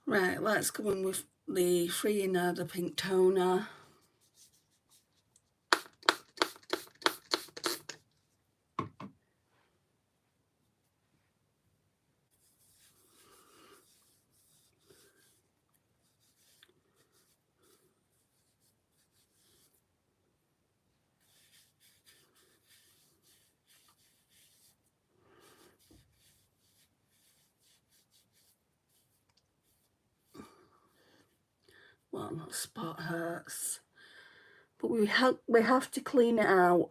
Right, let's go in with the Free the pink toner. Well, that spot hurts, but we have to clean it out.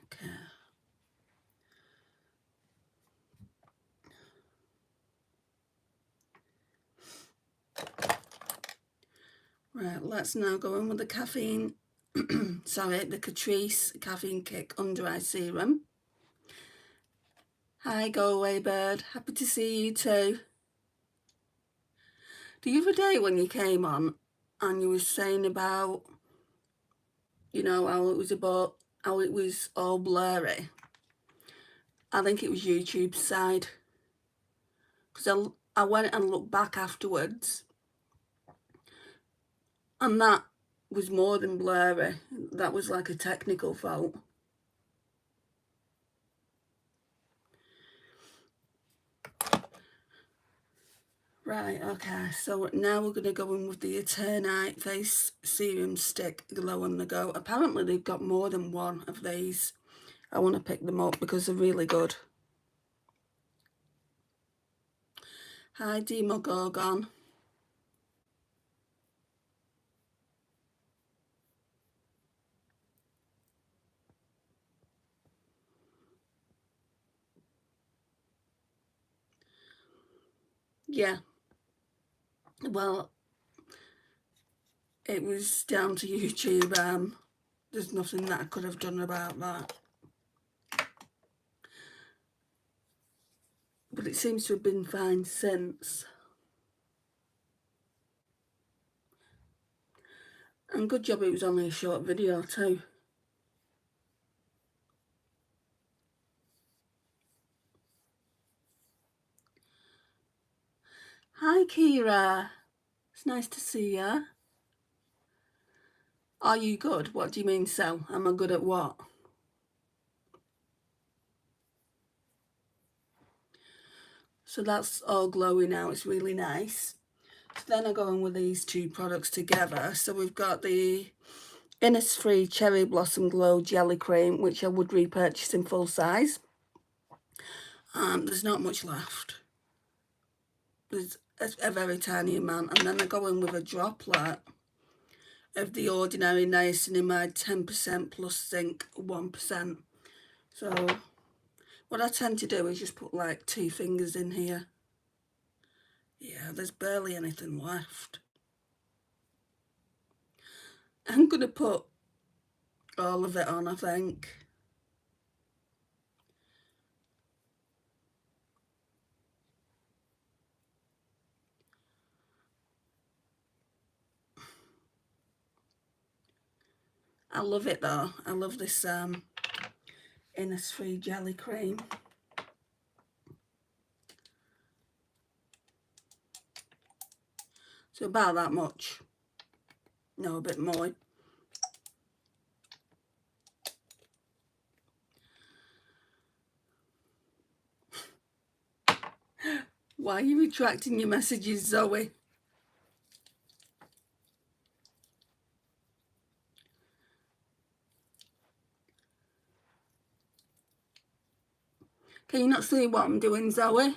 Okay. Right, let's now go in with the caffeine, sorry, the Catrice Caffeine Kick Under Eye Serum. Hi, go away bird, happy to see you too. The other day when you came on and you were saying about, you know, how it was all blurry, I think it was YouTube's side, because I went and looked back afterwards, and that was more than blurry. That was like a technical fault. Right, okay, so now we're going to go in with the Eternite Face Serum Stick Glow on the Go. Apparently they've got more than one of these. I want to pick them up because they're really good. Hi, Demogorgon. Yeah, well, it was down to YouTube. There's nothing that I could have done about that. But it seems to have been fine since. And good job it was only a short video too. Hi Kira, it's nice to see you. Are you good? What do you mean so? Am I good at what? So that's all glowy now, it's really nice. So then I go in with these two products together. So we've got the Innisfree Cherry Blossom Glow Jelly Cream, which I would repurchase in full size. There's not much left. There's a very tiny amount. And then I go in with a droplet of the Ordinary Niacinamide 10% plus zinc 1%. So what I tend to do is just put like 2 fingers in here. Yeah, there's barely anything left. I'm going to put all of it on, I think. I love it though. I love this Innisfree jelly cream. So about that much. No, a bit more. Why are you retracting your messages, Zoe? Can you not see what I'm doing, Zoe?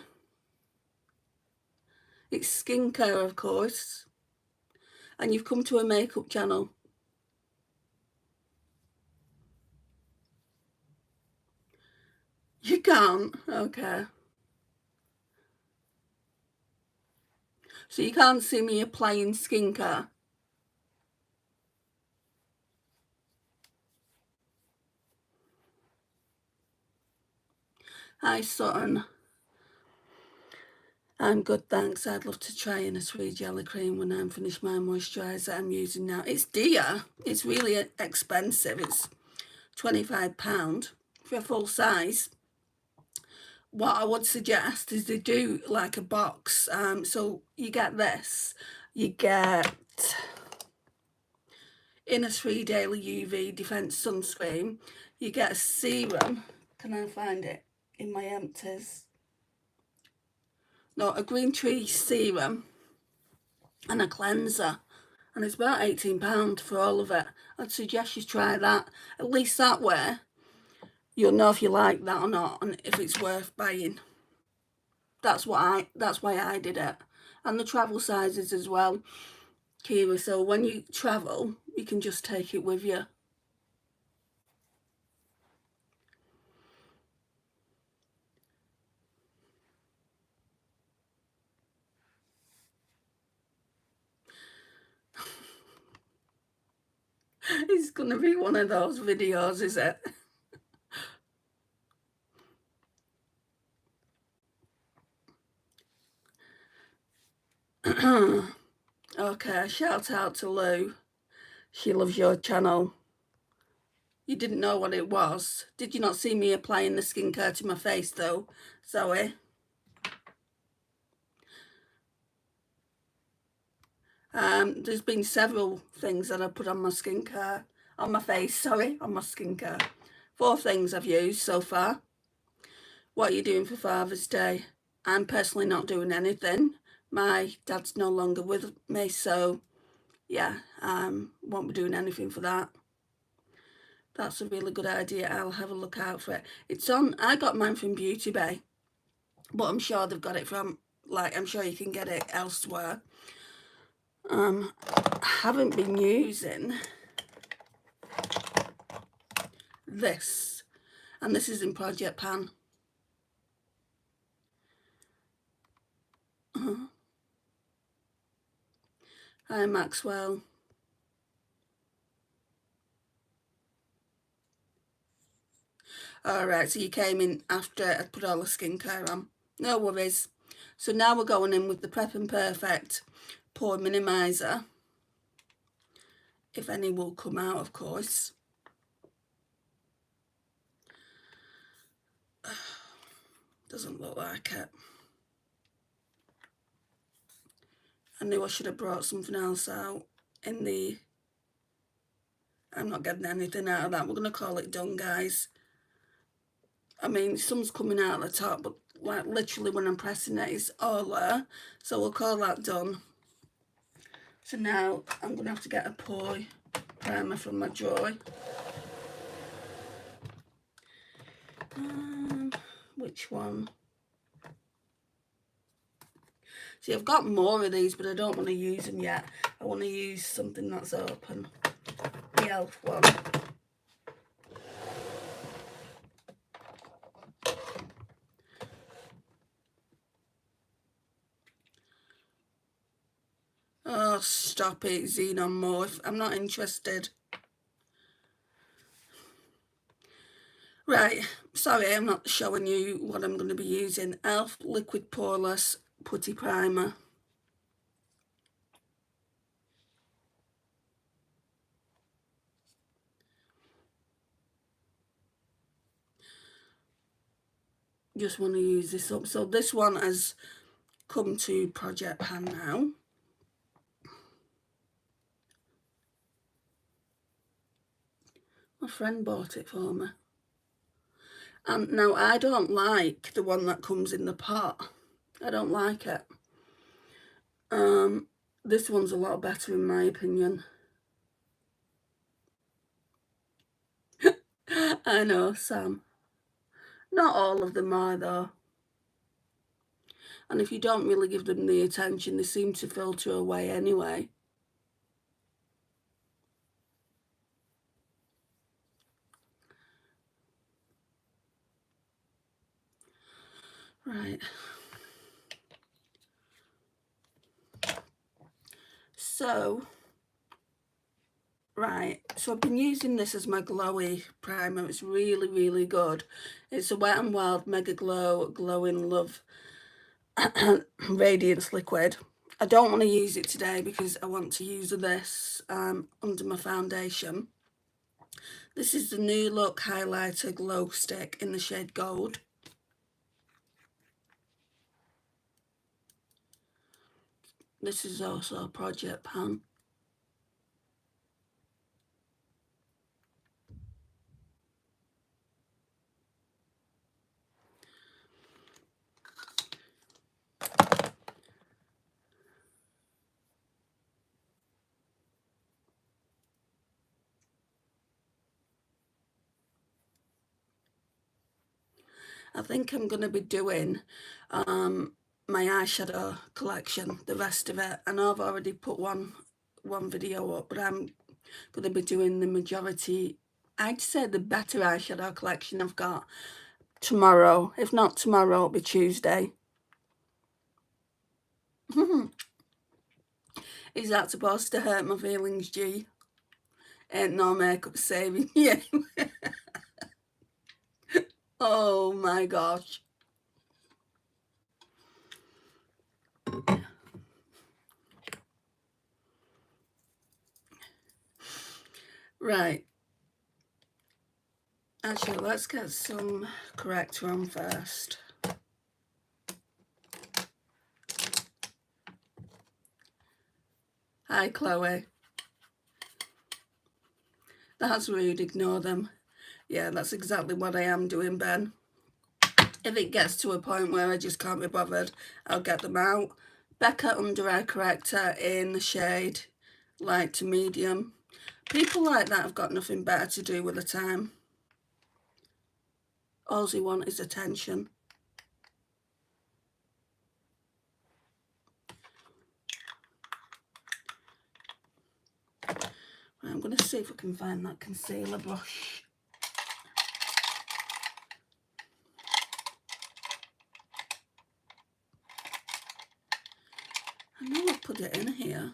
It's skincare, of course. And you've come to a makeup channel. You can't? Okay. So you can't see me applying skincare? Hi Sutton. I'm good, thanks. I'd love to try in a sweet jelly cream when I'm finished my moisturiser I'm using now. It's dear. It's really expensive. It's £25 for a full size. What I would suggest is they do like a box. So you get this. You get Innisfree Daily UV Defense Sunscreen. You get a serum. Can I find it in my empties? No, a green tea serum and a cleanser. And it's about £18 for all of it. I'd suggest you try that. At least that way, you'll know if you like that or not and if it's worth buying. That's why I did it. And the travel sizes as well, Kira. So when you travel, you can just take it with you. It's going to be one of those videos, is it? Okay, shout out to Lou. She loves your channel. You didn't know what it was. Did you not see me applying the skincare to my face though, Zoe? There's been several things that I put on my skincare, on my face, on my skincare. 4 things I've used so far. What are you doing for Father's Day? I'm personally not doing anything. My dad's no longer with me, so yeah, won't be doing anything for that. That's a really good idea. I'll have a look out for it. It's on, I got mine from Beauty Bay, but I'm sure they've got it from, like, I'm sure you can get it elsewhere. I haven't been using this, and this is in Project Pan. Hi Maxwell. Alright, so you came in after I put all the skincare on. No worries. So now we're going in with the Prep and Perfect Pore Minimizer. If any will come out, of course. Doesn't look like it. I knew I should have brought something else out in the... I'm not getting anything out of that. We're going to call it done, guys. I mean, some's coming out at the top, but like literally when I'm pressing it, it's all there. So we'll call that done. So now I'm going to have to get a pore primer from my drawer. Which one? See, I've got more of these, but I don't want to use them yet. I want to use something that's open. The e.l.f. one. Oh, stop it, Xenon Mauve. I'm not interested. Right, sorry, I'm not showing you what I'm going to be using. e.l.f. Liquid Poreless Putty Primer. Just want to use this up. So this one has come to Project Pan now. My friend bought it for me. And now I don't like the one that comes in the pot. I don't like it. This one's a lot better in my opinion. I know, Sam. Not all of them are though. And if you don't really give them the attention, they seem to filter away anyway. Right. So, Right, so I've been using this as my glowy primer. It's really, really good. It's a Wet n Wild Mega Glow Glowing Love Radiance Liquid. I don't want to use it today because I want to use this under my foundation. This is the New Look Highlighter Glow Stick in the shade Gold. This is also a project pan. I think I'm going to be doing my eyeshadow collection, the rest of it. I know I've already put one video up, but I'm going to be doing the majority, I'd say the better eyeshadow collection I've got tomorrow. If not tomorrow, it'll be Tuesday. Is that supposed to hurt my feelings, G? Ain't no makeup saving you. Oh my gosh. Right. Actually, let's get some corrector on first. Hi, Chloe. That's rude, ignore them. Yeah, that's exactly what I am doing, Ben. If it gets to a point where I just can't be bothered, I'll get them out. Becca Under Eye Corrector in the shade light to medium. People like that have got nothing better to do with the time. All they want is attention. Right, I'm going to see if I can find that concealer brush. I know I put it in here.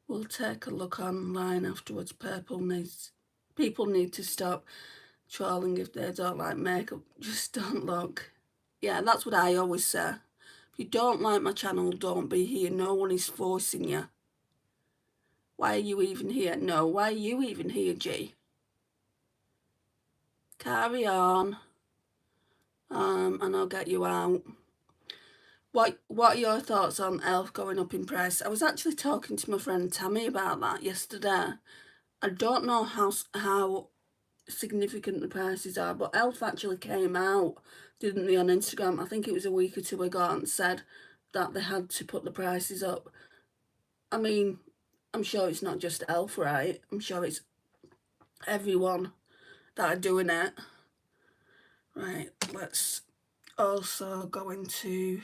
We'll take a look online afterwards. People need to stop trolling if they don't like makeup. Just don't look. Yeah, that's what I always say. If you don't like my channel, don't be here. No one is forcing you. Why are you even here? No, why are you even here, G? Carry on. And I'll get you out. What are your thoughts on e.l.f. going up in price? I was actually talking to my friend Tammy about that yesterday. I don't know how significant the prices are, but e.l.f. actually came out, didn't they, on Instagram? I think it was a week or two ago, and said that they had to put the prices up. I mean, I'm sure it's not just e.l.f., right? I'm sure it's everyone that are doing it. Right, let's also go into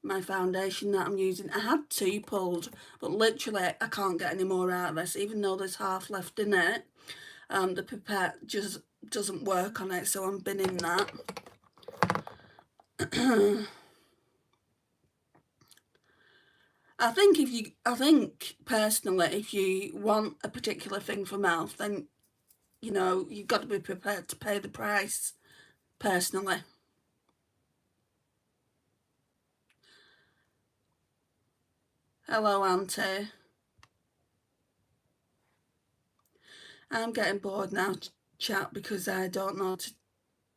my foundation that I'm using. I had two pulled, but literally I can't get any more out of this, even though there's half left in it. The pipette just doesn't work on it, so I'm binning that. I think personally, if you want a particular thing from e.l.f., then you know you've got to be prepared to pay the price. Personally. Hello, Auntie. I'm getting bored now, chat, because I don't know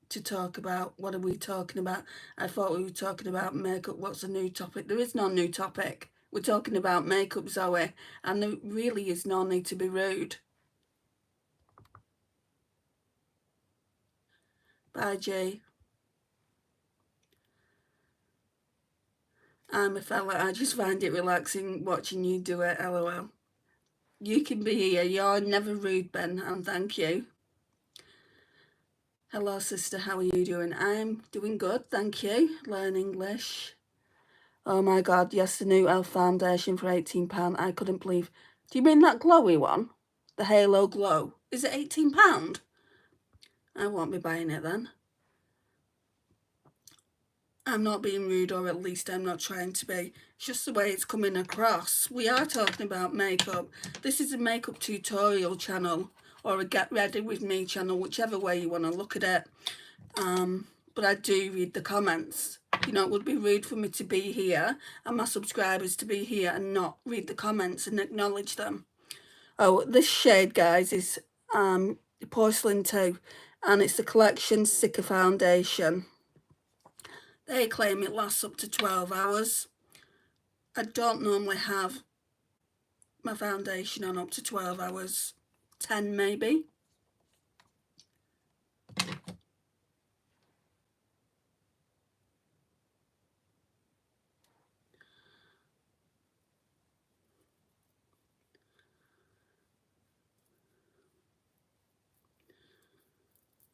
to talk about. What are we talking about? I thought we were talking about makeup. What's a new topic? There is no new topic. We're talking about makeup, Zoe, and there really is no need to be rude. Bye, Jay. I'm a fella. I just find it relaxing watching you do it, lol. You can be here. You're never rude, Ben, and thank you. Hello, sister. How are you doing? I'm doing good, thank you. Learn English. Oh my god, yes, the new e.l.f. foundation for £18. I couldn't believe. Do you mean that glowy one? The Halo Glow. Is it £18? I won't be buying it then. I'm not being rude, or at least I'm not trying to be. It's just the way it's coming across. We are talking about makeup. This is a makeup tutorial channel, or a get ready with me channel, whichever way you want to look at it. But I do read the comments. You know, it would be rude for me to be here and my subscribers to be here and not read the comments and acknowledge them. Oh, this shade, guys, is Porcelain 2, and it's the collection Sicker Foundation. They claim it lasts up to 12 hours. I don't normally have my foundation on up to 12 hours, 10 maybe.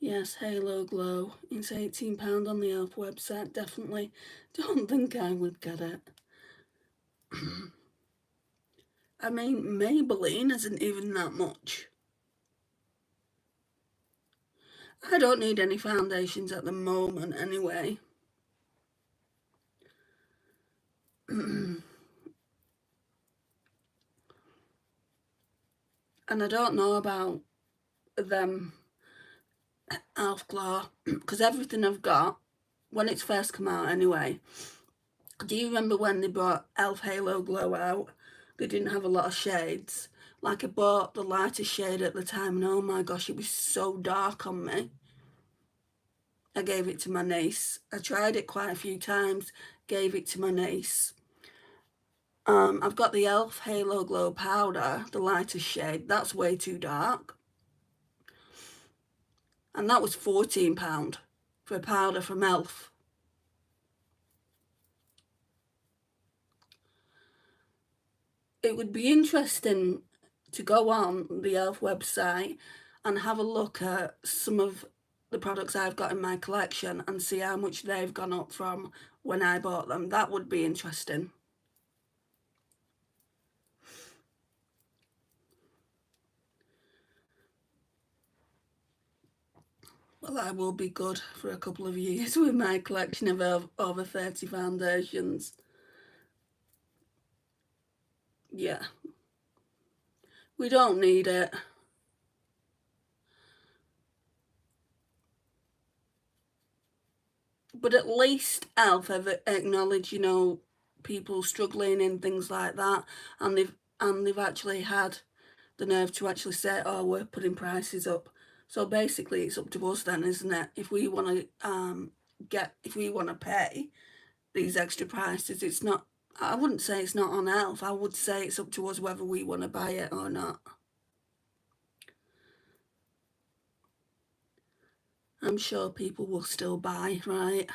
Yes, Halo Glow. It's £18 on the e.l.f. website. Definitely don't think I would get it. I mean, Maybelline isn't even that much. I don't need any foundations at the moment anyway. And I don't know about them e.l.f. Glow, because everything I've got, when it's first come out anyway, do you remember when they brought e.l.f. Halo Glow out? They didn't have a lot of shades. Like, I bought the lightest shade at the time, and oh my gosh, it was so dark on me. I gave it to my niece. I tried it quite a few times, gave it to my niece. I've got the e.l.f. Halo Glow powder, the lightest shade. That's way too dark. And that was £14 for a powder from e.l.f. It would be interesting to go on the e.l.f. website and have a look at some of the products I've got in my collection and see how much they've gone up from when I bought them. That would be interesting. Well, I will be good for a couple of years with my collection of over 30 foundations. Yeah. We don't need it. But at least e.l.f. have acknowledged, you know, people struggling and things like that, and they've actually had the nerve to actually say, oh, we're putting prices up. So basically it's up to us then, isn't it? If we want to pay these extra prices, it's not, I wouldn't say it's not on e.l.f. I would say it's up to us whether we want to buy it or not. I'm sure people will still buy, right?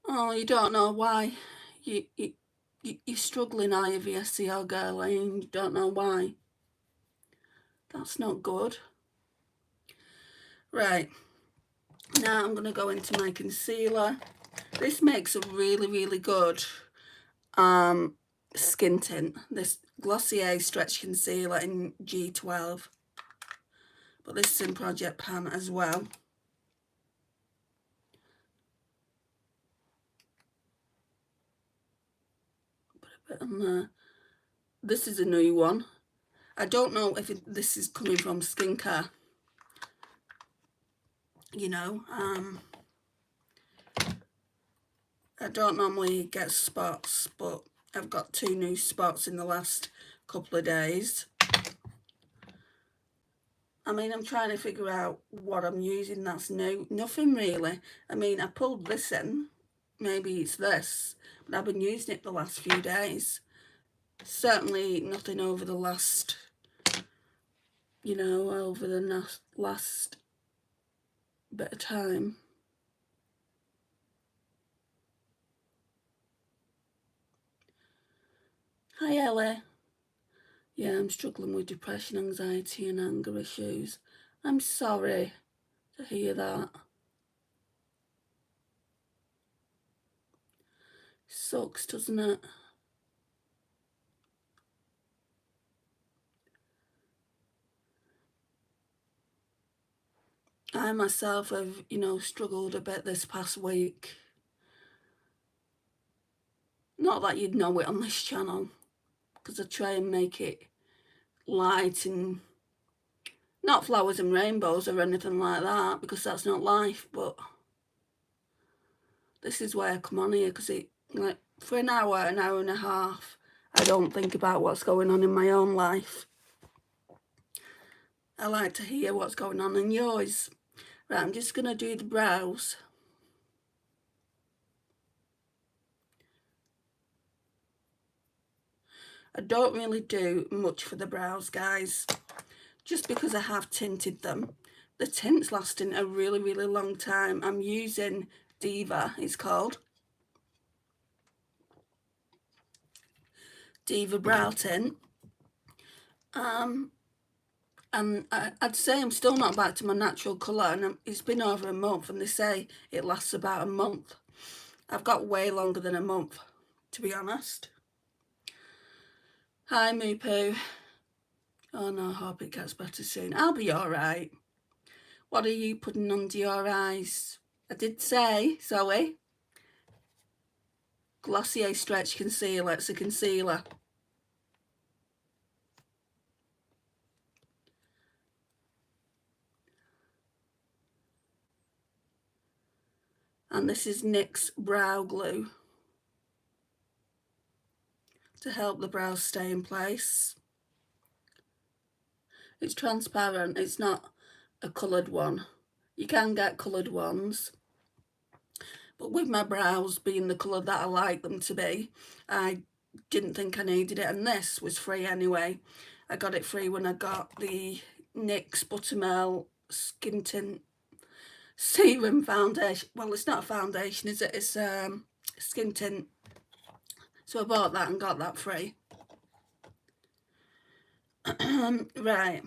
Oh, you don't know why. You're struggling, are you, VSCO girl, and you don't know why. That's not good. Right, now I'm going to go into my concealer. This makes a really, really good skin tint. This Glossier Stretch Concealer in G12. But this is in Project Pan as well. Put a bit on there. This is a new one. I don't know if this is coming from Skincare. You know, I don't normally get spots, but I've got 2 new spots in the last couple of days. I mean, I'm trying to figure out what I'm using that's new. Nothing really. I mean, I pulled this in. Maybe it's this. But I've been using it the last few days. Certainly nothing over the last, you know, over the last bit of time. Hi, Ellie. Yeah, I'm struggling with depression, anxiety and anger issues. I'm sorry to hear that. Sucks, doesn't it? I myself have, you know, struggled a bit this past week. Not that you'd know it on this channel, because I try and make it light and not flowers and rainbows or anything like that, because that's not life, but this is why I come on here, because it, like, for an hour and a half, I don't think about what's going on in my own life. I like to hear what's going on in yours. Right, I'm just going to do the brows. I don't really do much for the brows, guys, just because I have tinted them. The tint's lasting a really, really long time. I'm using Diva, it's called. Diva Brow Tint. And I'd say I'm still not back to my natural colour, and it's been over a month, and they say it lasts about a month. I've got way longer than a month, to be honest. Hi, Moo Poo. Oh no, I hope it gets better soon. I'll be alright. What are you putting under your eyes? I did say, Zoe. Glossier Stretch Concealer. It's a concealer. And this is NYX Brow Glue to help the brows stay in place. It's transparent, it's not a coloured one. You can get coloured ones, but with my brows being the colour that I like them to be, I didn't think I needed it, and this was free anyway. I got it free when I got the NYX Buttermilk Skin Tint Serum Foundation. Well, it's not a foundation, is it? It's skin tint. So I bought that and got that free. Right.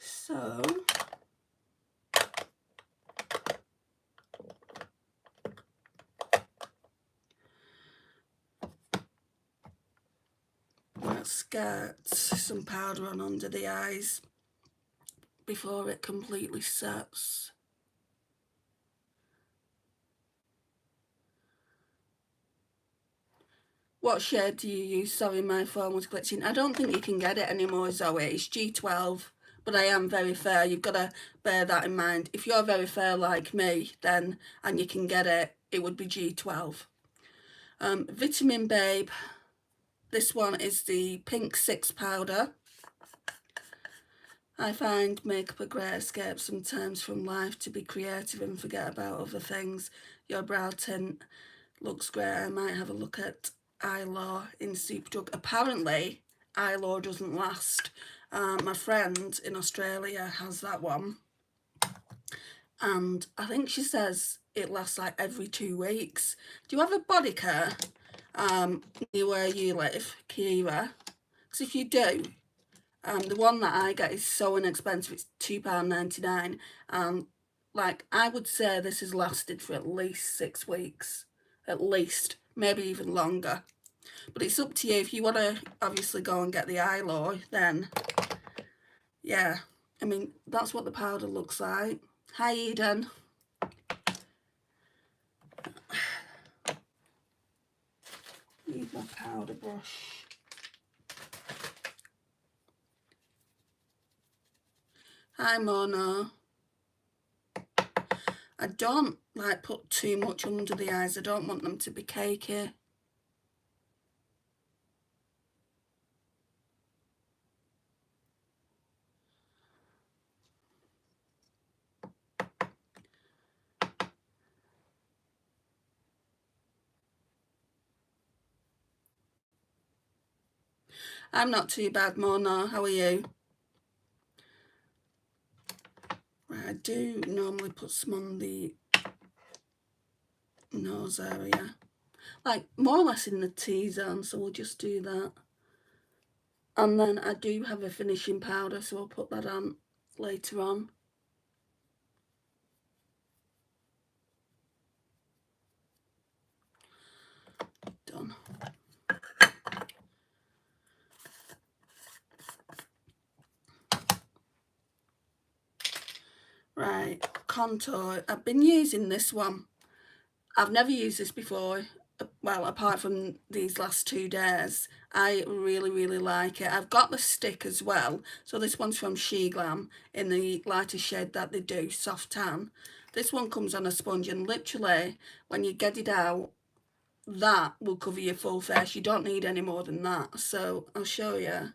So let's get some powder on under the eyes before it completely sets. What shade do you use? Sorry, my phone was glitching. I don't think you can get it anymore, Zoe. It's G12, but I am very fair. You've got to bear that in mind. If you're very fair like me, then, and you can get it, it would be G12. Vitamin Babe. This one is the Pink 6 powder. I find makeup a great escape sometimes from life, to be creative and forget about other things. Your brow tint looks great. I might have a look at Eyelaw in Superdrug. Apparently, Eyelaw doesn't last. My friend in Australia has that one, and I think she says it lasts like every 2 weeks. Do you have a body care near where you live, Kira? Because if you do, the one that I get is so inexpensive. It's £2.99, and like, I would say this has lasted for at least 6 weeks, at least, maybe even longer. But it's up to you. If you want to obviously go and get the Eyelaw, then yeah, I mean, that's what the powder looks like. Hi, Eden. Need my powder brush. Hi, Mona. I don't like put too much under the eyes. I don't want them to be cakey. I'm not too bad, Mona. How are you? Right, I do normally put some on the nose area, like more or less in the T-zone, so we'll just do that. And then I do have a finishing powder, so I'll put that on later on. on. Right, contour. I've been using this one. I've never used this before, well, apart from these last 2 days. I really, really like it. I've got the stick as well. So this one's from She Glam in the lighter shade that they do, soft tan. This one comes on a sponge, and literally when you get it out, that will cover your full face. You don't need any more than that. So I'll show you.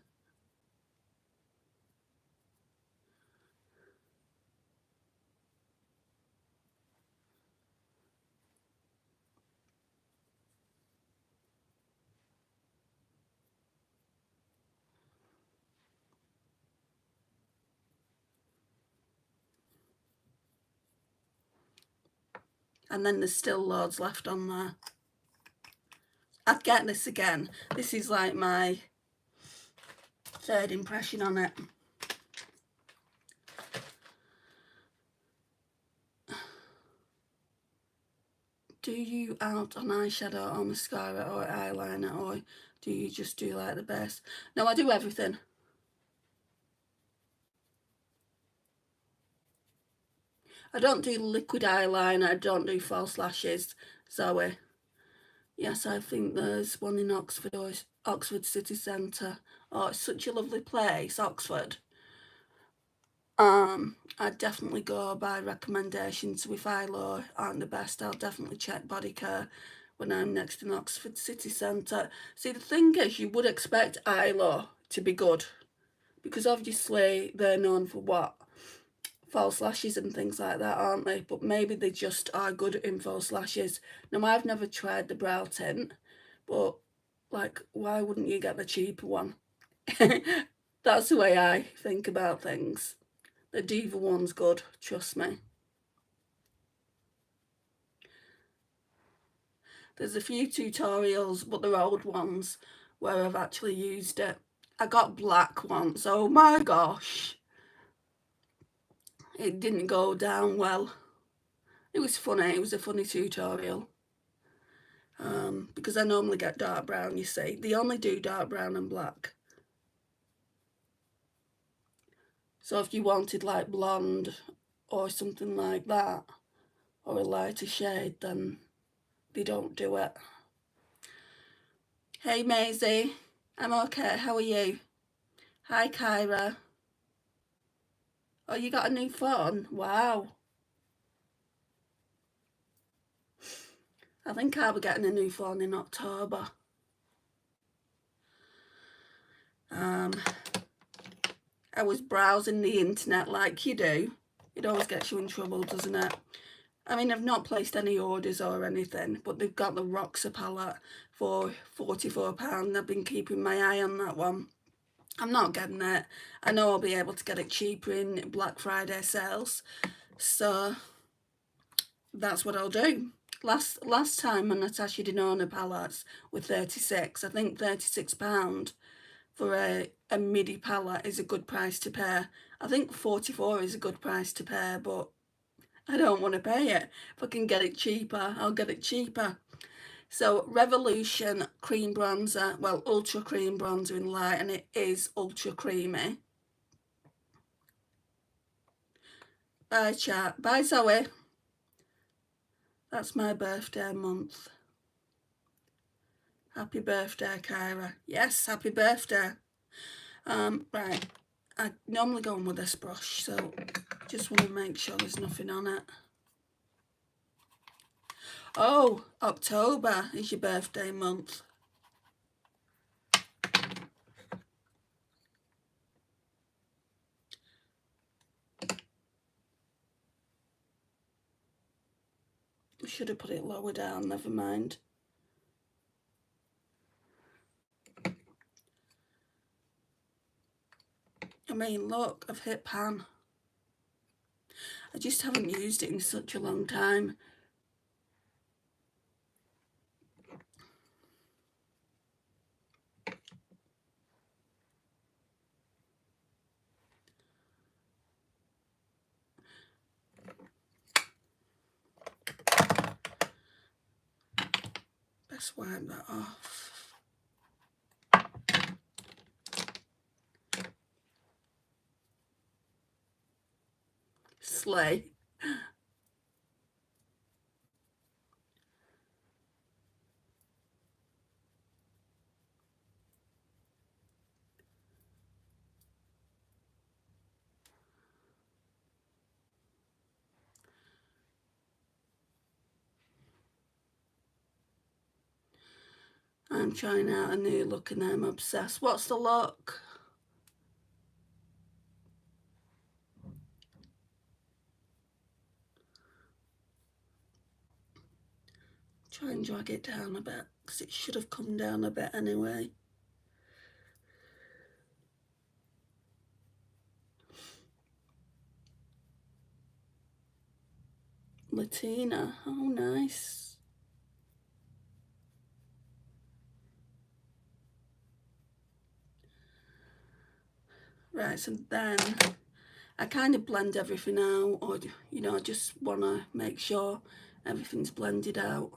And then there's still loads left on there. I'd get this again. This is like my 3rd impression on it. Do you out on eyeshadow or mascara or eyeliner, or do you just do like the base? No, I do everything. I don't do liquid eyeliner, I don't do false lashes, Zoe. Yes, I think there's one in Oxford, or Oxford City Centre. Oh, it's such a lovely place, Oxford. I'd definitely go by recommendation. So if Eyelaw aren't the best, I'll definitely check Body Care when I'm next in Oxford City Centre. See, the thing is, you would expect Eyelaw to be good, because obviously they're known for what? False lashes and things like that, aren't they? But maybe they just are good in false lashes. Now, I've never tried the brow tint, but like, why wouldn't you get the cheaper one? That's the way I think about things. The Diva one's good, trust me. There's a few tutorials, but they're old ones, where I've actually used it. I got black once, oh my gosh. It didn't go down well. It was funny, it was a funny tutorial. Because I normally get dark brown, you see. They only do dark brown and black. So if you wanted like blonde or something like that, or a lighter shade, then they don't do it. Hey Maisie, I'm okay, how are you? Hi Kyra. Oh, you got a new phone? Wow. I think I'll be getting a new phone in October. I was browsing the internet like you do. It always gets you in trouble, doesn't it? I mean, I've not placed any orders or anything, but they've got the Roxa palette for £44. I've been keeping my eye on that one. I'm not getting it. I know I'll be able to get it cheaper in Black Friday sales, so that's what I'll do. Last time my Natasha Denona palettes were 36. I think £36 for a midi palette is a good price to pay. I think 44 is a good price to pay, but I don't want to pay it. If I can get it cheaper, I'll get it cheaper. So Revolution cream bronzer, well, ultra cream bronzer in light, and it is ultra creamy. Bye chat. Bye Zoe. That's my birthday month. Happy birthday, Kyra. Yes, happy birthday. Right, I normally go on with this brush, so just want to make sure there's nothing on it. Oh, October is your birthday month. I should have put it lower down, never mind. I mean, look, I've hit pan. I just haven't used it in such a long time. Just wipe that off. Slay. I'm trying out a new look and I'm obsessed. What's the look? Try and drag it down a bit because it should have come down a bit anyway. Latina, oh nice. Right, so then I kind of blend everything out, or you know, I just want to make sure everything's blended out.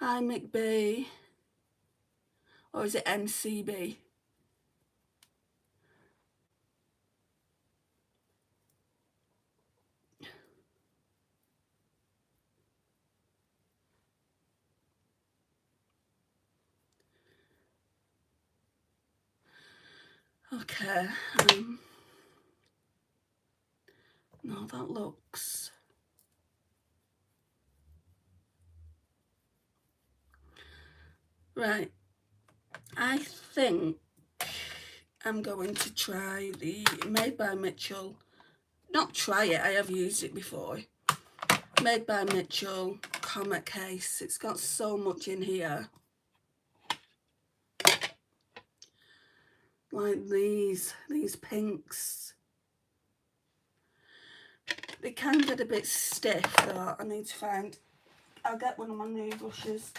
Hi McB, or is it MCB? Okay, no, that looks... Right, I think I'm going to try the Made by Mitchell, not try it, I have used it before, Made by Mitchell Comet Case. It's got so much in here. Like these pinks. They can get a bit stiff though. I need to find, I'll get one of my new brushes.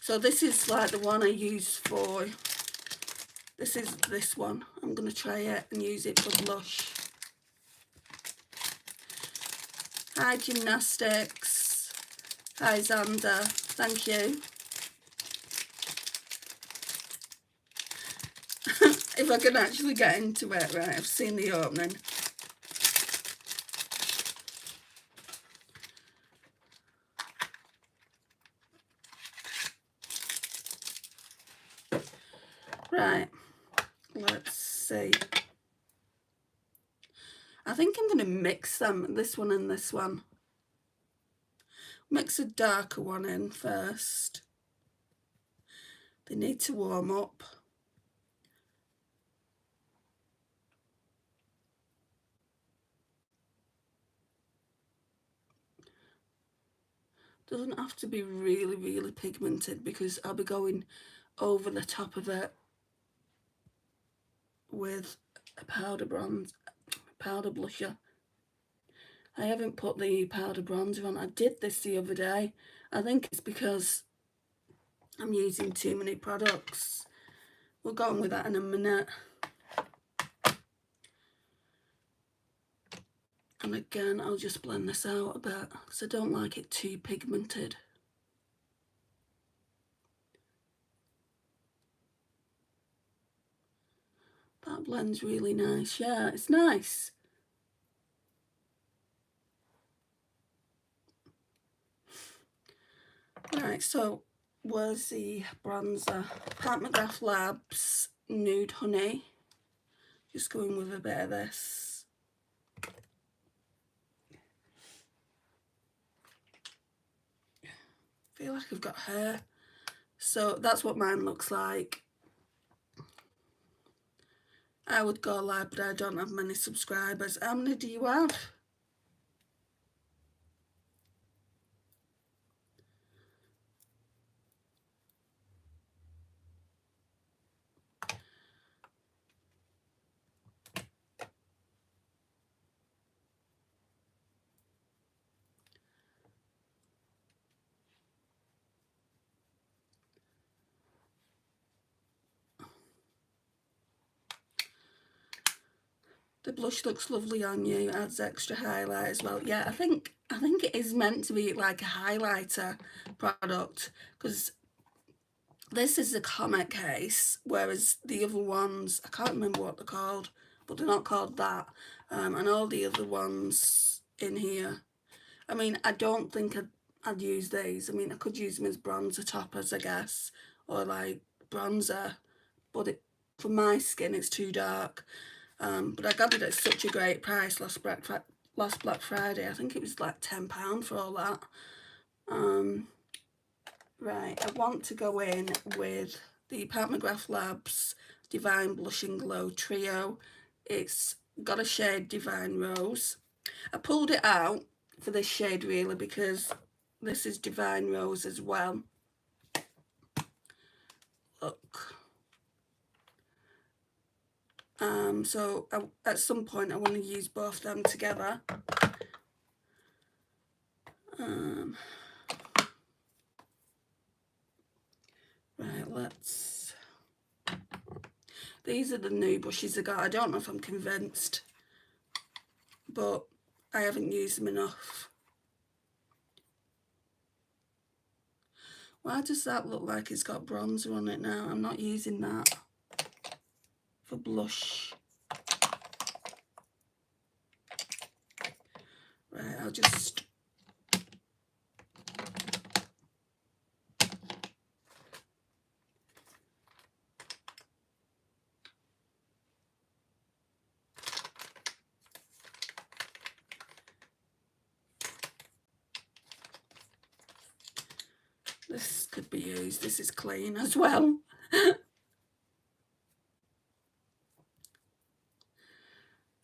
So this is like the one I use for, this is this one. I'm going to try it and use it for blush. Hi Gymnastics. Hi Xander. Thank you. If I can actually get into it. Right, I've seen the opening. Right, let's see. I think I'm going to mix them, this one and this one. Mix a darker one in first. They need to warm up. Doesn't have to be really, really pigmented because I'll be going over the top of it with a powder bronze, powder blusher. I haven't put the powder bronzer on. I did this the other day. I think it's because I'm using too many products. We'll go on with that in a minute. And again, I'll just blend this out a bit because I don't like it too pigmented. That blends really nice. Yeah, it's nice. Right, so where's the bronzer? Pat McGrath Labs Nude Honey. Just going with a bit of this. I feel like I've got hair. So that's what mine looks like. I would go live, but I don't have many subscribers. How many do you have? The blush looks lovely on you, adds extra highlight as well. Yeah, I think it is meant to be like a highlighter product, because this is a comic case, whereas the other ones, I can't remember what they're called, but they're not called that. And all the other ones in here, I mean, I don't think I'd use these. I mean, I could use them as bronzer toppers, I guess, or like bronzer, but for my skin it's too dark. But I got it at such a great price last Black Friday. I think it was like £10 for all that. Right, I want to go in with the Pat McGrath Labs Divine Blush and Glow Trio. It's got a shade Divine Rose. I pulled it out for this shade really because this is Divine Rose as well. Look. So at some point I want to use both them together. Right, let's... These are the new brushes I got. I don't know if I'm convinced, but I haven't used them enough. Why does that look like it's got bronzer on it now? I'm not using that for blush. Right, I'll just... This could be used. This is clean as well.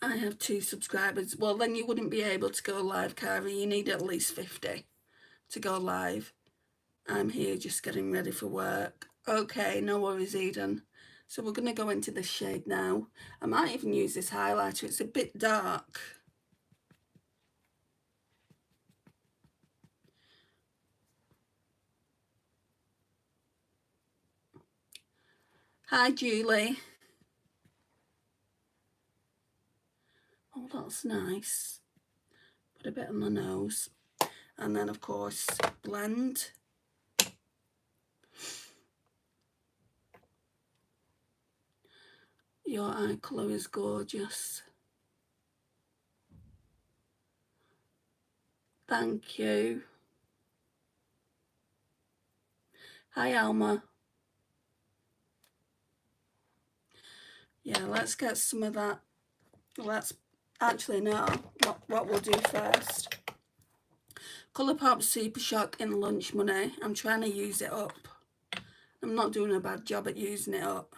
I have 2 subscribers. Well, then you wouldn't be able to go live, Carrie. You need at least 50 to go live. I'm here just getting ready for work. Okay, no worries, Eden. So we're going to go into this shade now. I might even use this highlighter. It's a bit dark. Hi, Julie. Oh, that's nice. Put a bit on my nose. And then, of course, blend. Your eye colour is gorgeous. Thank you. Hi, Alma. Yeah, let's get some of that. Let's actually know what we'll do first. Colourpop Super Shock in Lunch Money. I'm trying to use it up. I'm not doing a bad job at using it up.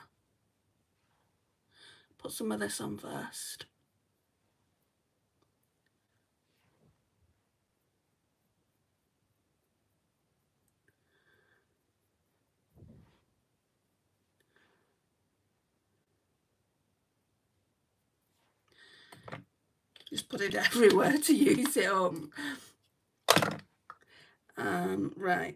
Put some of this on first. Just put it everywhere to use it up. Right.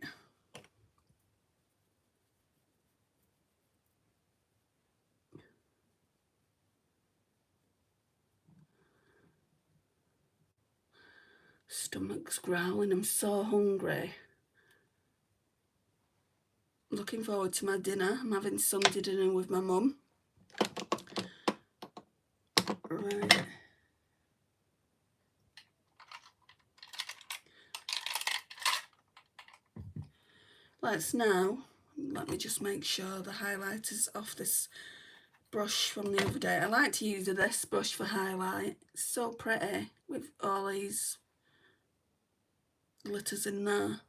Stomach's growling. I'm so hungry. Looking forward to my dinner. I'm having Sunday dinner with my mum. Right. Let's now, let me just make sure the highlighter's off this brush from the other day. I like to use this brush for highlight. It's so pretty with all these glitters in there.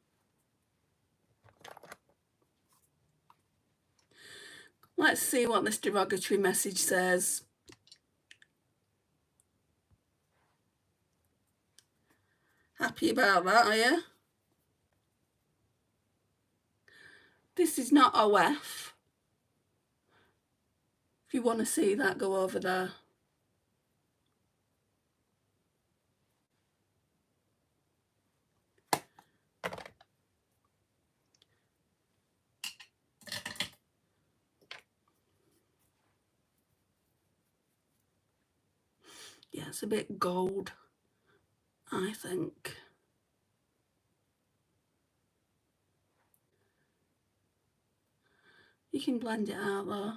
Let's see what this derogatory message says. Happy about that, are you? This is not OF. If you want to see that, go over there. It's a bit gold, I think. You can blend it out though.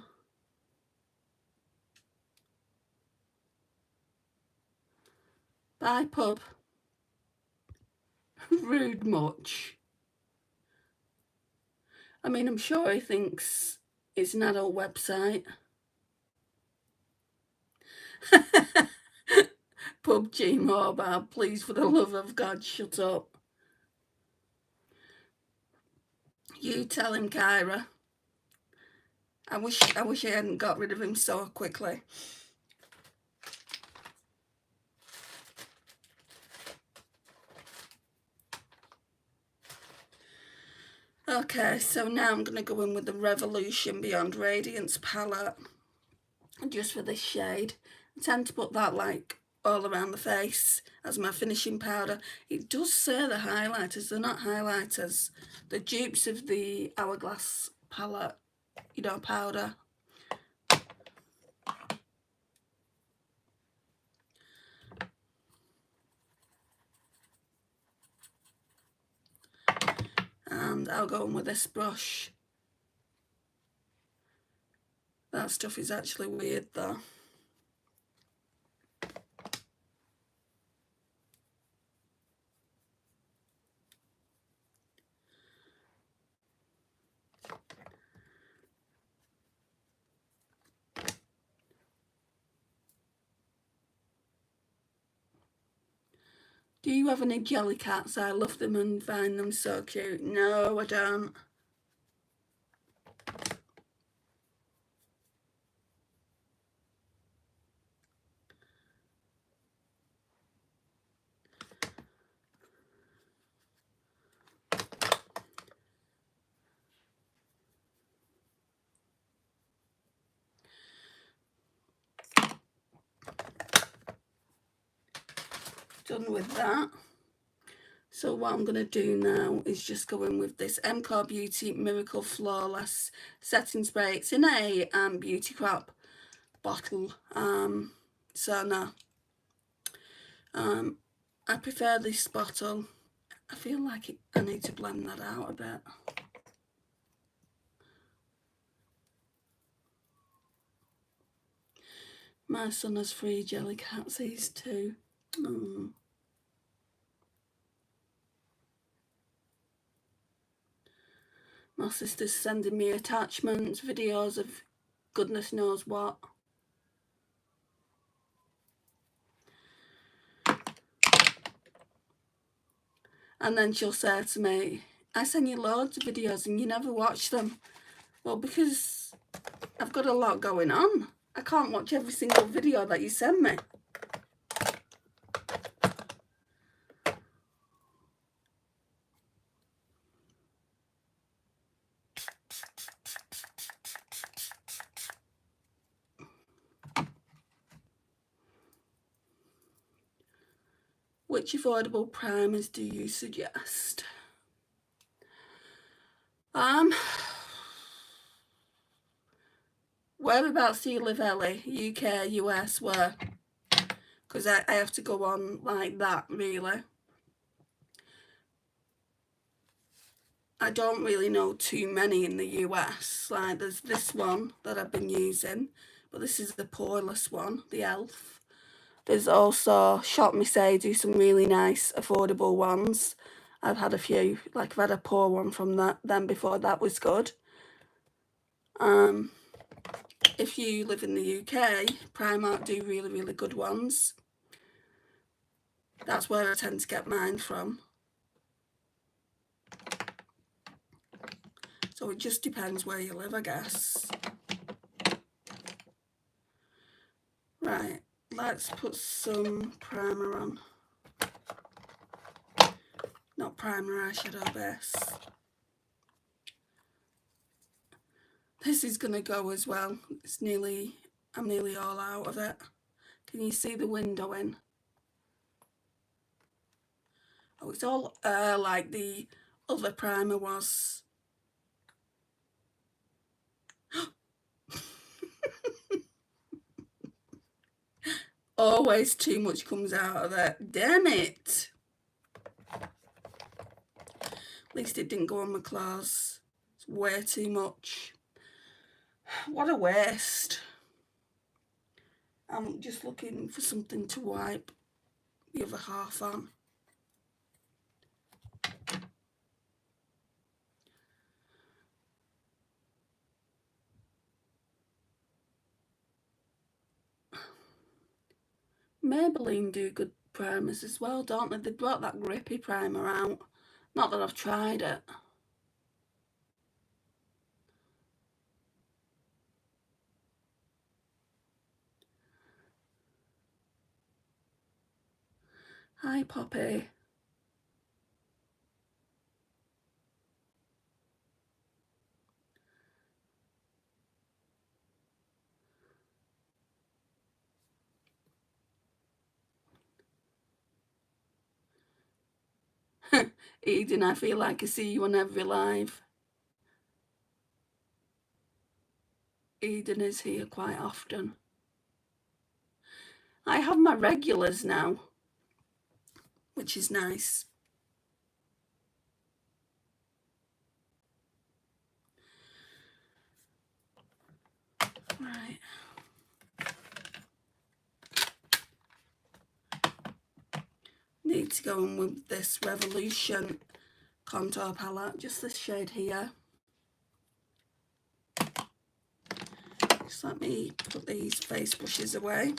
Bye, pub. Rude much. I mean, I'm sure he thinks it's an adult website. PUBG Mobile, please, for the love of God, shut up. You tell him, Kyra. I wish I hadn't got rid of him so quickly. Okay, so now I'm going to go in with the Revolution Beyond Radiance palette. Just for this shade. I tend to put that like all around the face as my finishing powder. It does say the highlighters, they're not highlighters. The dupes of the Hourglass palette, you know, powder. And I'll go in with this brush. That stuff is actually weird though. Do you have any jelly cats? I love them and find them so cute. No, I don't. Done with that. So what I'm going to do now is just go in with this MCore Beauty Miracle Flawless Setting Spray. It's in a Beauty Crop bottle. So no. I prefer this bottle. I feel like I need to blend that out a bit. My son has 3 jelly cats, he's 2. My sister's sending me attachments, videos of goodness knows what. And then she'll say to me, I send you loads of videos and you never watch them. Well, because I've got a lot going on. I can't watch every single video that you send me. Which affordable primers do you suggest? Whereabouts do you live, Ellie? UK, US, where? Because I have to go on like that, really. I don't really know too many in the US. Like, there's this one that I've been using, but this is the poreless one, the e.l.f. There's also Shop Me Say do some really nice affordable ones. I've had a few, like I've had a pore one from them before, that was good. If you live in the UK, Primark do really, really good ones. That's where I tend to get mine from. So it just depends where you live, I guess. Right, let's put some primer on. Not primer, eyeshadow base. This is going to go as well. I'm nearly all out of it. Can you see the window in? Oh, it's all like the other primer was. Always too much comes out of there. Damn it. At least it didn't go on my claws. It's way too much. What a waste. I'm just looking for something to wipe the other half on. Maybelline do good primers as well, don't they? They brought that grippy primer out. Not that I've tried it. Hi, Poppy. Eden, I feel like I see you on every live. Eden is here quite often. I have my regulars now, which is nice. Right. Need to go in with this Revolution contour palette, just this shade here. Just let me put these face brushes away.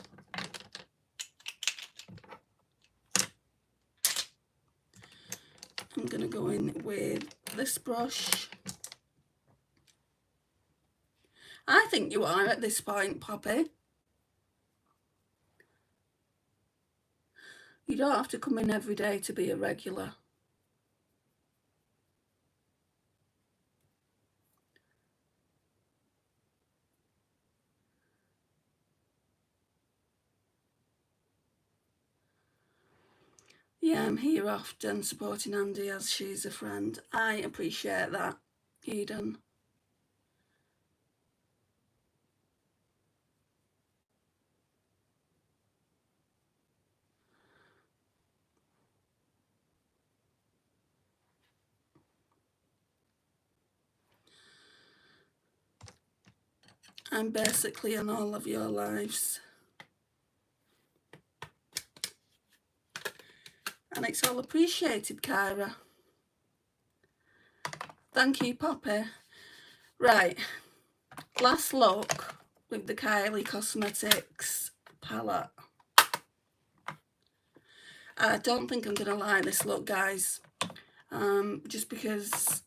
I'm going to go in with this brush. I think you are at this point, Poppy. You don't have to come in every day to be a regular. Yeah, I'm here often supporting Andy as she's a friend. I appreciate that, Eden. I'm basically on all of your lives. And it's all appreciated, Kyra. Thank you, Poppy. Right, last look with the Kylie Cosmetics palette. I don't think I'm going to like this look, guys. Just because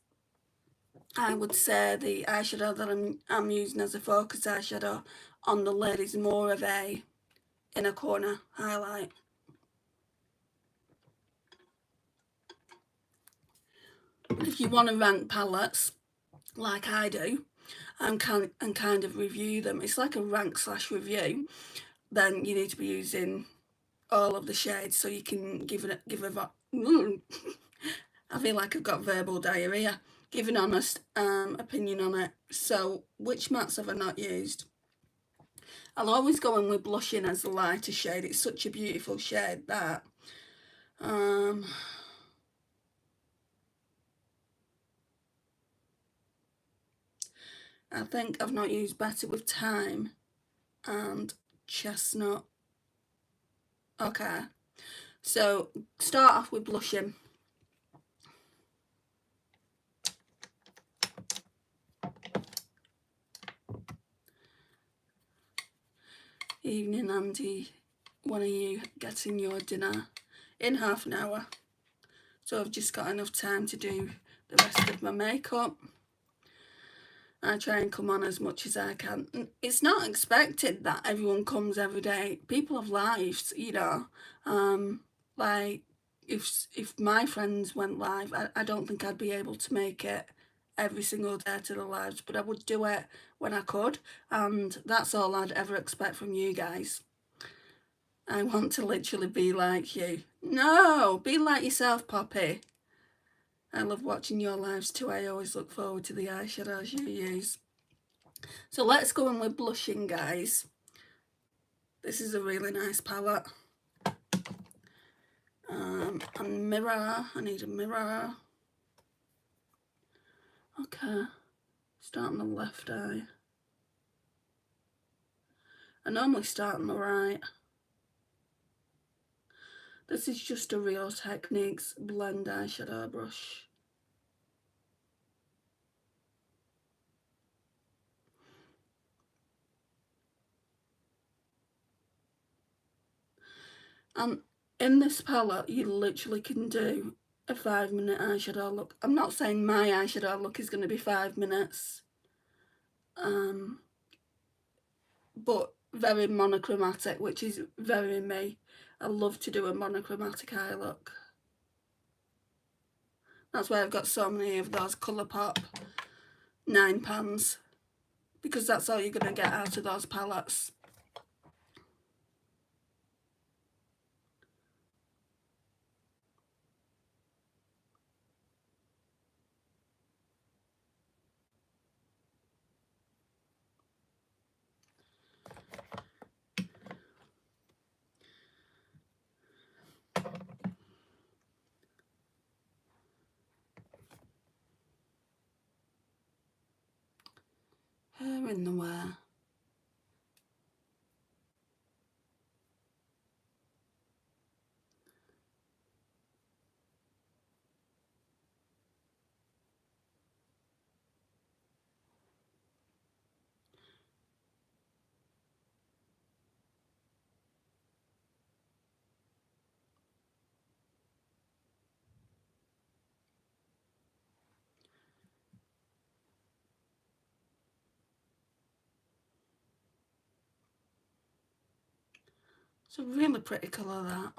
I would say the eyeshadow that I'm using as a focus eyeshadow on the lid is more of a inner corner highlight. If you want to rank palettes like I do and kind of review them, it's like a rank / review, then you need to be using all of the shades so you can give a I feel like I've got verbal diarrhea. Give an honest opinion on it. So which mattes have I not used? I'll always go in with blushing as the lighter shade. It's such a beautiful shade, that. I think I've not used Better with Time and Chestnut. Okay, so start off with blushing. Evening, Andy. When are you getting your dinner? In half an hour. So I've just got enough time to do the rest of my makeup. I try and come on as much as I can. It's not expected that everyone comes every day. People have lives, you know. Like if my friends went live, I don't think I'd be able to make it every single day to the lives, but I would do it when I could, and that's all I'd ever expect from you guys. I want to literally be like you. No, be like yourself, Poppy. I love watching your lives too. I always look forward to the eyeshadows you use. So let's go in with blushing, guys. This is a really nice palette. And mirror, I need a mirror. Okay, start on the left eye. I normally start on the right. This is just a Real Techniques blend eyeshadow brush. And in this palette, you literally can do a 5-minute eyeshadow look. I'm not saying my eyeshadow look is going to be 5 minutes, but very monochromatic, which is very me. I love to do a monochromatic eye look. That's why I've got so many of those Colourpop 9 pans, because that's all you're going to get out of those palettes. Hair in the way. It's a really pretty colour, that.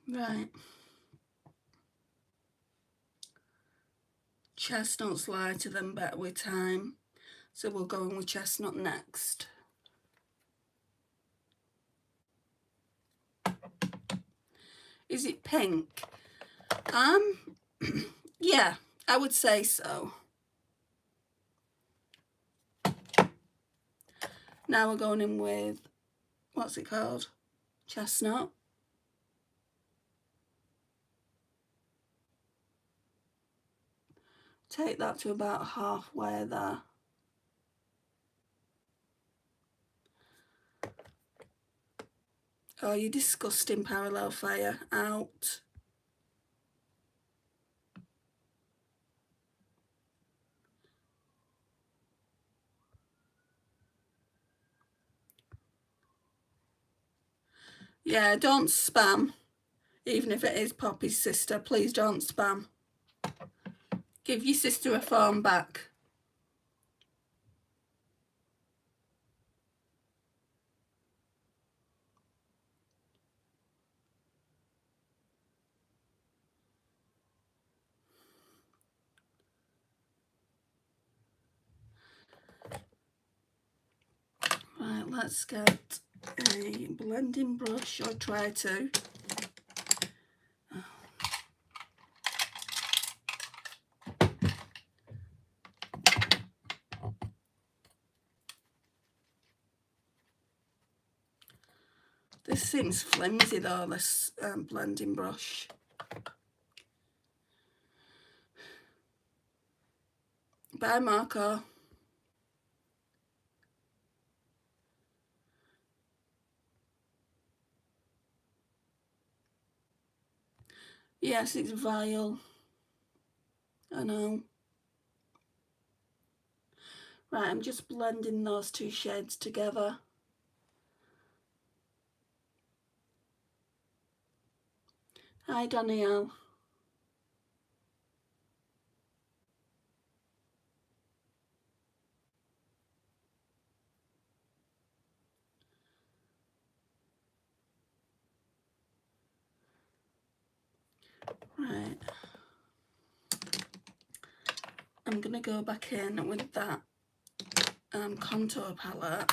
Right. Chestnut's lighter than better with time, so we'll go in with chestnut next. Is it pink? Yeah, I would say so. Now we're going in with, what's it called? Chestnut. Take that to about halfway there. Oh, you disgusting parallel fire. Out. Yeah, don't spam. Even if it is Poppy's sister, please don't spam. Give your sister a phone back. Right, let's get a blending brush, or try to. This seems flimsy though, this blending brush. Bye, Marco. Yes, it's vile. I know. Right, I'm just blending those two shades together. Hi, Danielle. Right. I'm going to go back in with that contour palette.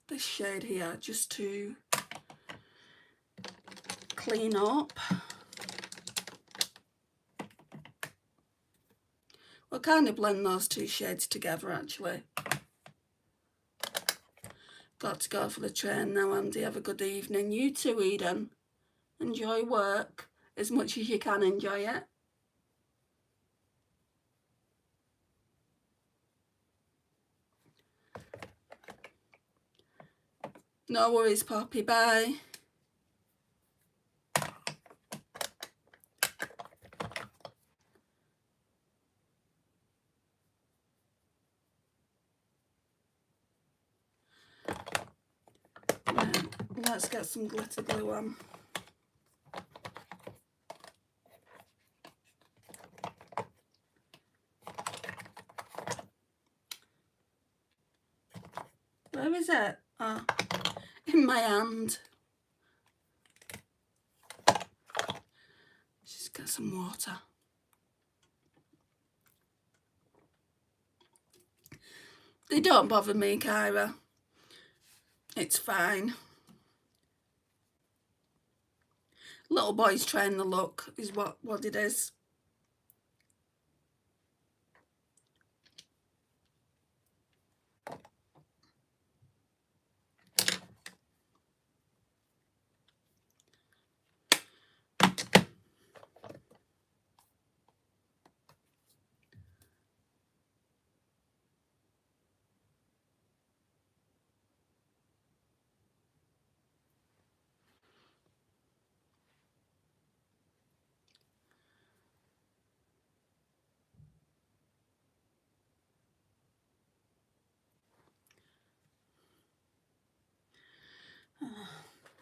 This shade here, just to clean up. I'll kind of blend those two shades together actually. Got to go for the train now, Andy. Have a good evening. You too, Eden. Enjoy work as much as you can enjoy it. No worries, Poppy. Bye. Right, let's get some glitter glue on. Where is it? Oh, in my hand. Just get some water. They don't bother me, Kyra. It's fine. Little boys trying the look is what it is.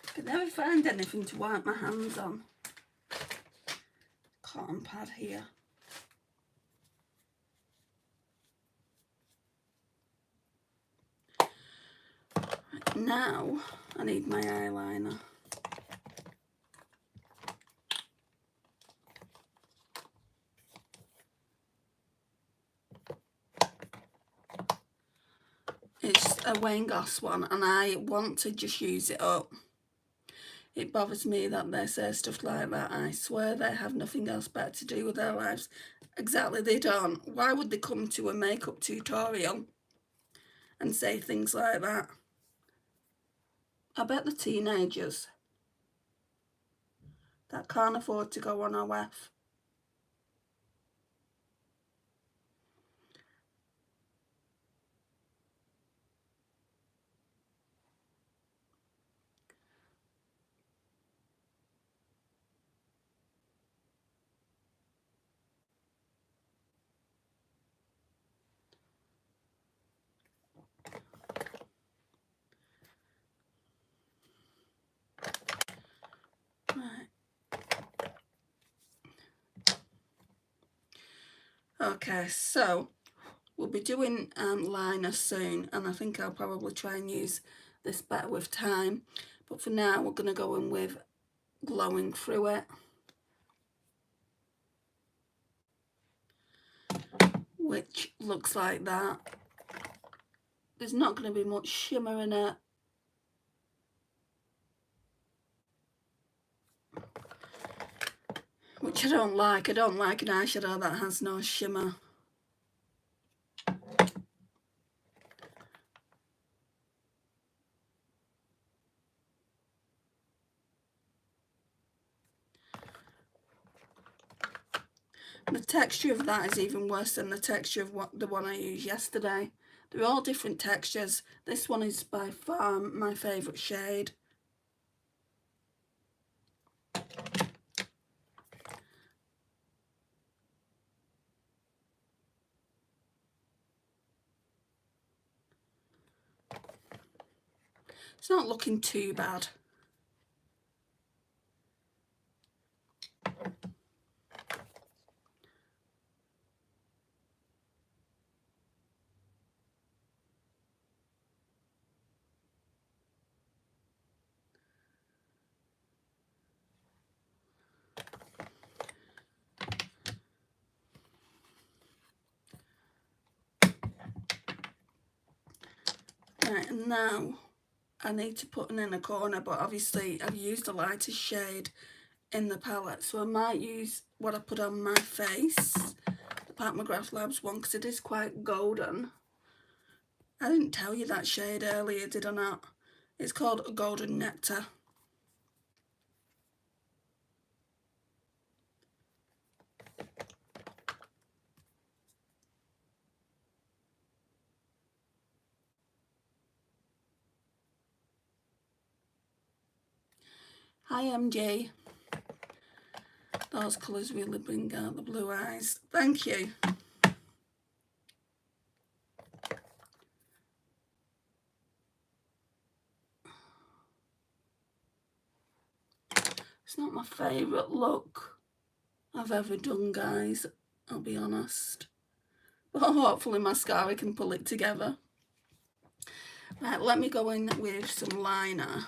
I could never find anything to wipe my hands on. Cotton pad here. Right, now I need my eyeliner. It's a Wayne Goss one and I want to just use it up. It bothers me that they say stuff like that. I swear they have nothing else better to do with their lives. Exactly, they don't. Why would they come to a makeup tutorial and say things like that? I bet the teenagers that can't afford to go on OF. Right. Okay, so we'll be doing liner soon, and I think I'll probably try and use this better with time. But for now, we're going to go in with glowing through it, which looks like that. There's not going to be much shimmer in it. Which I don't like. I don't like an eyeshadow that has no shimmer. The texture of that is even worse than the texture of the one I used yesterday. They're all different textures. This one is by far my favourite shade. It's not looking too bad. Right, and now I need to put an inner corner, but obviously I've used the lightest shade in the palette, so I might use what I put on my face. Pat McGrath Labs one because it is quite golden. I didn't tell you that shade earlier, did I not? It's called Golden Nectar. Hi MJ. Those colours really bring out the blue eyes. Thank you. It's not my favourite look I've ever done, guys. I'll be honest. But hopefully mascara can pull it together. Right, let me go in with some liner.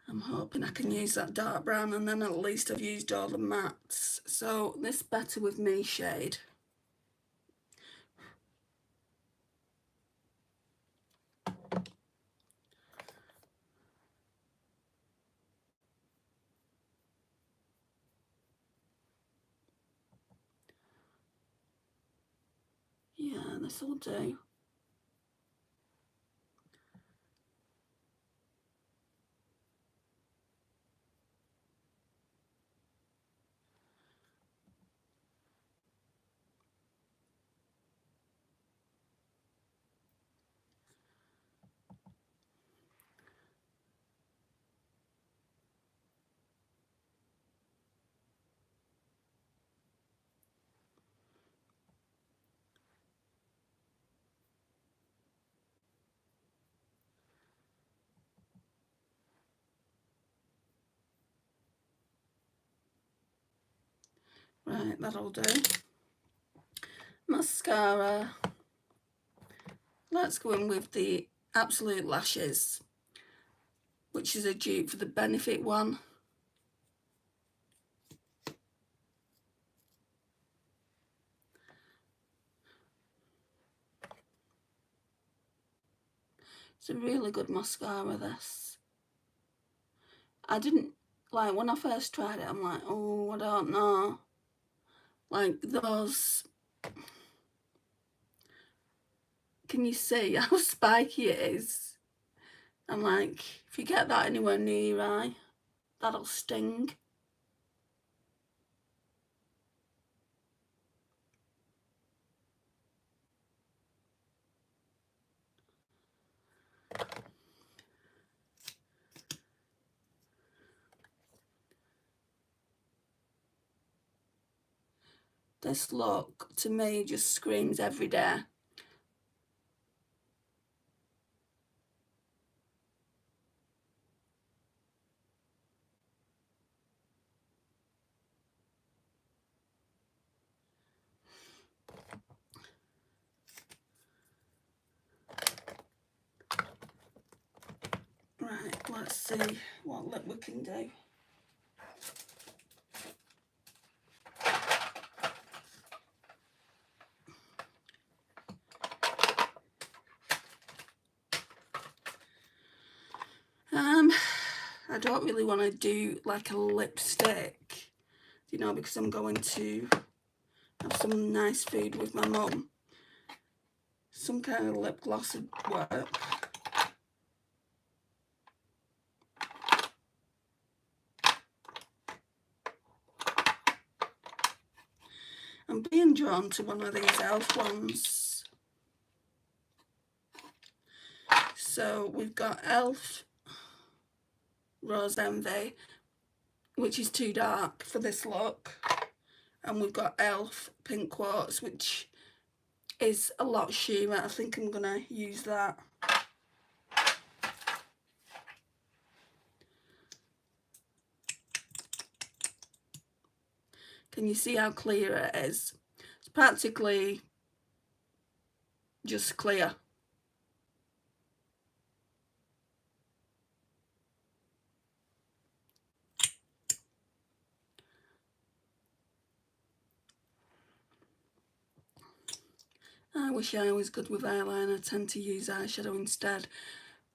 I'm hoping I can use that dark brown and then at least I've used all the mattes. So this Better With Me shade. Yeah, this will do. Right, that'll do. Mascara. Let's go in with the Absolute Lashes, which is a dupe for the Benefit one. It's a really good mascara, this. I didn't, like, when I first tried it, I'm like, oh, I don't know. Like, those... Can you see how spiky it is? I'm like, if you get that anywhere near your eye, that'll sting. This look, to me, just screams every day. Right, let's see what lip we can do. I don't really want to do like a lipstick, you know, because I'm going to have some nice food with my mum. Some kind of lip gloss would work. I'm being drawn to one of these e.l.f. ones. So we've got e.l.f. Rose Envy, which is too dark for this look. And we've got e.l.f. Pink Quartz, which is a lot shimmer. I think I'm going to use that. Can you see how clear it is? It's practically just clear. I wish I was good with eyeliner. I tend to use eyeshadow instead.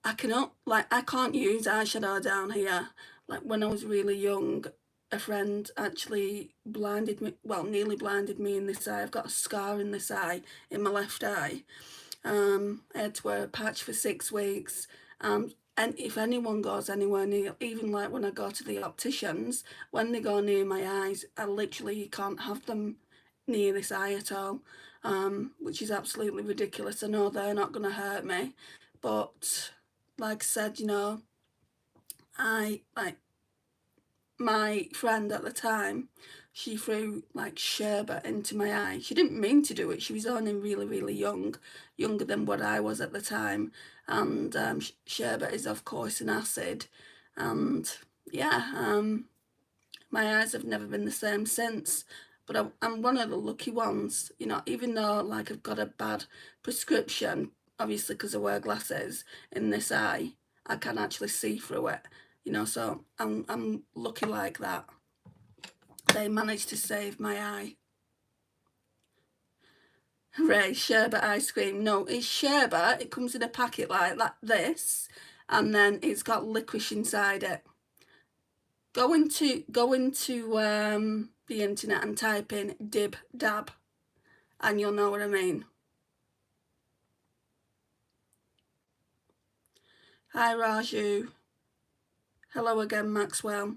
I can't use eyeshadow down here. Like when I was really young, a friend actually blinded me, well, nearly blinded me in this eye. I've got a scar in this eye, in my left eye. I had to wear a patch for 6 weeks. And if anyone goes anywhere near, even like when I go to the opticians, when they go near my eyes, I literally can't have them near this eye at all, which is absolutely ridiculous. I know they're not going to hurt me, but like I said, you know, my friend at the time, she threw like sherbet into my eye. She didn't mean to do it. She was only really, really young, younger than what I was at the time. And sherbet is, of course, an acid. And yeah, my eyes have never been the same since. But I'm one of the lucky ones, you know, even though like I've got a bad prescription, obviously because I wear glasses in this eye, I can actually see through it, you know, so I'm lucky like that. They managed to save my eye. Hooray, sherbet ice cream. No, it's sherbet. It comes in a packet like this, and then it's got licorice inside it. Go into the internet and type in Dib Dab, and you'll know what I mean. Hi Raju. Hello again, Maxwell.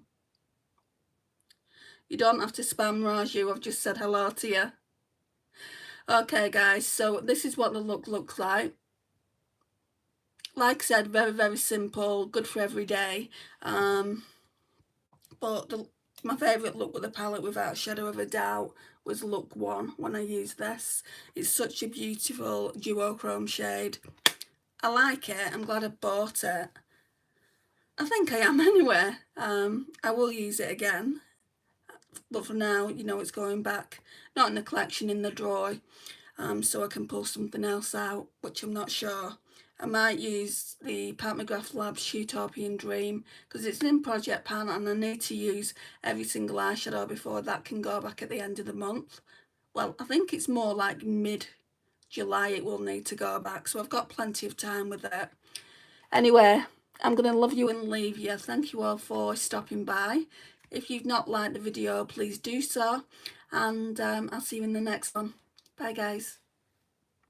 You don't have to spam Raju, I've just said hello to you. Okay guys, so this is what the look looks like. Like I said, very, very simple, good for every day. But my favourite look with the palette, without a shadow of a doubt, was look 1 when I used this. It's such a beautiful duochrome shade. I like it. I'm glad I bought it. I think I am anyway. I will use it again. But for now, you know, it's going back. Not in the collection, in the drawer. So I can pull something else out, which I'm not sure. I might use the Pat McGrath Labs Utopian Dream because it's in project pan and I need to use every single eyeshadow before that can go back at the end of the month. Well, I think it's more like mid-July it will need to go back, so I've got plenty of time with it. Anyway, I'm going to love you and leave you. Thank you all for stopping by. If you've not liked the video, please do so, and I'll see you in the next one. Bye guys.